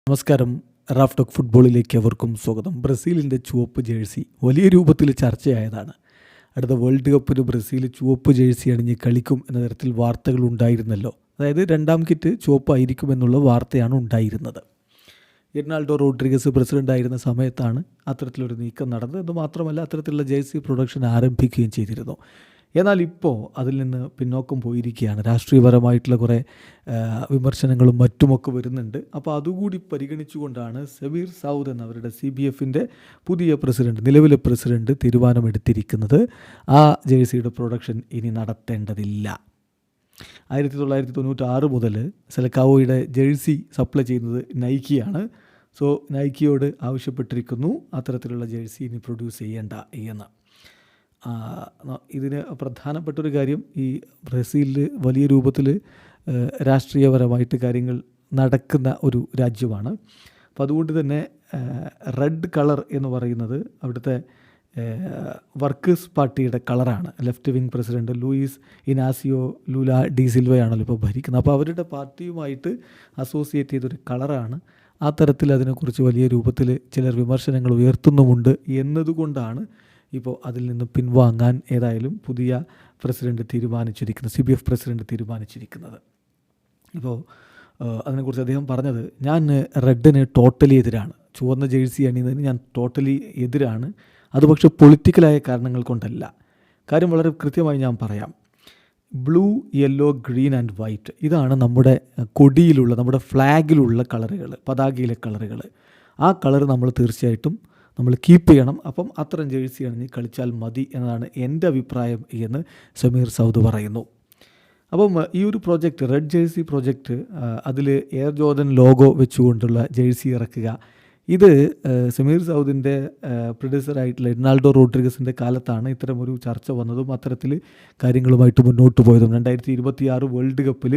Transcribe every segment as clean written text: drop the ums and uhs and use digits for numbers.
നമസ്കാരം. Raf talk ഫുട്ബോളിലേക്ക് അവർക്കും സ്വാഗതം. ബ്രസീലിൻ്റെ ചുവപ്പ് ജേഴ്സി വലിയ രൂപത്തിൽ ചർച്ചയായതാണ്. അടുത്ത വേൾഡ് കപ്പിന് ബ്രസീൽ ചുവപ്പ് ജേഴ്സി അണിഞ്ഞ് കളിക്കും എന്ന തരത്തിൽ വാർത്തകൾ ഉണ്ടായിരുന്നല്ലോ. അതായത് രണ്ടാം കിറ്റ് ചുവപ്പായിരിക്കുമെന്നുള്ള വാർത്തയാണ് ഉണ്ടായിരുന്നത്. എർണാൾഡോ റോഡ്രിഗസ് പ്രസിഡൻ്റായിരുന്ന സമയത്താണ് അത്തരത്തിലൊരു നീക്കം നടന്നത്. അതുമാത്രമല്ല, അത്തരത്തിലുള്ള ജേഴ്സി പ്രൊഡക്ഷൻ ആരംഭിക്കുകയും ചെയ്തിരുന്നു. എന്നാൽ ഇപ്പോൾ അതിൽ നിന്ന് പിന്നോക്കം പോയിരിക്കുകയാണ്. രാഷ്ട്രീയപരമായിട്ടുള്ള കുറേ വിമർശനങ്ങളും മറ്റുമൊക്കെ വരുന്നുണ്ട്. അപ്പോൾ അതുകൂടി പരിഗണിച്ചുകൊണ്ടാണ് സമീർ സൗദ് എന്നവരുടെ CBFൻ്റെ പുതിയ പ്രസിഡന്റ്, നിലവിലെ പ്രസിഡന്റ് തീരുമാനമെടുത്തിരിക്കുന്നത്. ആ ജേഴ്സിയുടെ പ്രൊഡക്ഷൻ ഇനി നടത്തേണ്ടതില്ല. 1996 മുതൽ സെലക്കാവോയുടെ ജേഴ്സി സപ്ലൈ ചെയ്യുന്നത് നൈക്കിയാണ്. സോ നൈക്കിയോട് ആവശ്യപ്പെട്ടിരിക്കുന്നു അത്തരത്തിലുള്ള ജേഴ്സി ഇനി പ്രൊഡ്യൂസ് ചെയ്യേണ്ട എന്ന്. ഇതിന് പ്രധാനപ്പെട്ടൊരു കാര്യം, ഈ ബ്രസീലിൽ വലിയ രൂപത്തിൽ രാഷ്ട്രീയപരമായിട്ട് കാര്യങ്ങൾ നടക്കുന്ന ഒരു രാജ്യമാണ്. അപ്പോൾ അതുകൊണ്ട് തന്നെ റെഡ് കളർ എന്ന് പറയുന്നത് അവിടുത്തെ വർക്കേഴ്സ് പാർട്ടിയുടെ കളറാണ്. Left wing president Luiz Inacio Lula da സിൽവയാണല്ലോ ഇപ്പോൾ ഭരിക്കുന്നത്. അപ്പോൾ അവരുടെ പാർട്ടിയുമായിട്ട് അസോസിയേറ്റ് ചെയ്തൊരു കളറാണ്. ആ തരത്തിൽ അതിനെക്കുറിച്ച് വലിയ രൂപത്തിൽ ചിലർ വിമർശനങ്ങൾ ഉയർത്തുന്നുമുണ്ട് എന്നതുകൊണ്ടാണ് ഇപ്പോൾ അതിൽ നിന്ന് പിൻവാങ്ങാൻ ഏതായാലും പുതിയ പ്രസിഡന്റ് തീരുമാനിച്ചിരിക്കുന്നത്, CBF പ്രസിഡന്റ് തീരുമാനിച്ചിരിക്കുന്നത്. ഇപ്പോൾ അതിനെക്കുറിച്ച് അദ്ദേഹം പറഞ്ഞത്, ഞാൻ റെഡിന് ടോട്ടലി എതിരാണ്, ചുവന്ന ജേഴ്സി അണിയുന്നതിന് ഞാൻ ടോട്ടലി എതിരാണ്. അത് പക്ഷേ പൊളിറ്റിക്കലായ കാരണങ്ങൾ കൊണ്ടല്ല. കാര്യം വളരെ കൃത്യമായി ഞാൻ പറയാം. Blue, yellow, green and white ഇതാണ് നമ്മുടെ കൊടിയിലുള്ള, നമ്മുടെ ഫ്ലാഗിലുള്ള കളറുകൾ, പതാകയിലെ കളറുകൾ. ആ കളർ നമ്മൾ തീർച്ചയായിട്ടും കീപ്പ് ചെയ്യണം. അപ്പം അത്തരം ജേഴ്സി അണിഞ്ഞ് കളിച്ചാൽ മതി എന്നതാണ് എൻ്റെ അഭിപ്രായം എന്ന് സമീർ സൗദ് പറയുന്നു. അപ്പം ഈ ഒരു പ്രോജക്റ്റ്, റെഡ് ജേഴ്സി പ്രോജക്റ്റ്, അതിൽ എയർ ജോർഡൻ ലോഗോ വെച്ചുകൊണ്ടുള്ള ജേഴ്സി ഇറക്കുക, ഇത് സമീർ സൗദിൻ്റെ പ്രൊഡ്യൂസറായിട്ടുള്ള എർണാൾഡോ റോഡ്രിഗസിൻ്റെ കാലത്താണ് ഇത്തരമൊരു ചർച്ച വന്നതും അത്തരത്തിൽ കാര്യങ്ങളുമായിട്ട് മുന്നോട്ട് പോയതും. 2026 വേൾഡ് കപ്പിൽ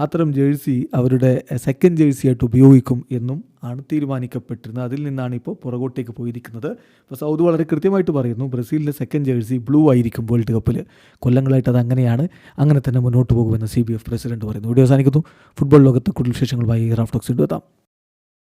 അത്തരം ജേഴ്സി അവരുടെ സെക്കൻഡ് ജേഴ്സി ആയിട്ട് ഉപയോഗിക്കും എന്നും ആണ് തീരുമാനിക്കപ്പെട്ടിരുന്നത്. അതിൽ നിന്നാണ് ഇപ്പോൾ പുറകോട്ടേക്ക് പോയിരിക്കുന്നത്. അപ്പോൾ സൗദി വളരെ കൃത്യമായിട്ട് പറയുന്നു, ബ്രസീലിൻ്റെ സെക്കൻഡ് ജേഴ്സി ബ്ലൂ ആയിരിക്കും വേൾഡ് കപ്പിൽ. കൊല്ലങ്ങളായിട്ട് അത് അങ്ങനെയാണ്, അങ്ങനെ തന്നെ മുന്നോട്ട് പോകുമെന്ന് CBF പ്രസിഡന്റ് പറയുന്നു. വീഡിയോ അവസാനിക്കുന്നു. ഫുട്ബോൾ ലോകത്തെ കൂടുതൽ വിശേഷങ്ങളുമായി റാഫ് ടോക്സ് എത്താം.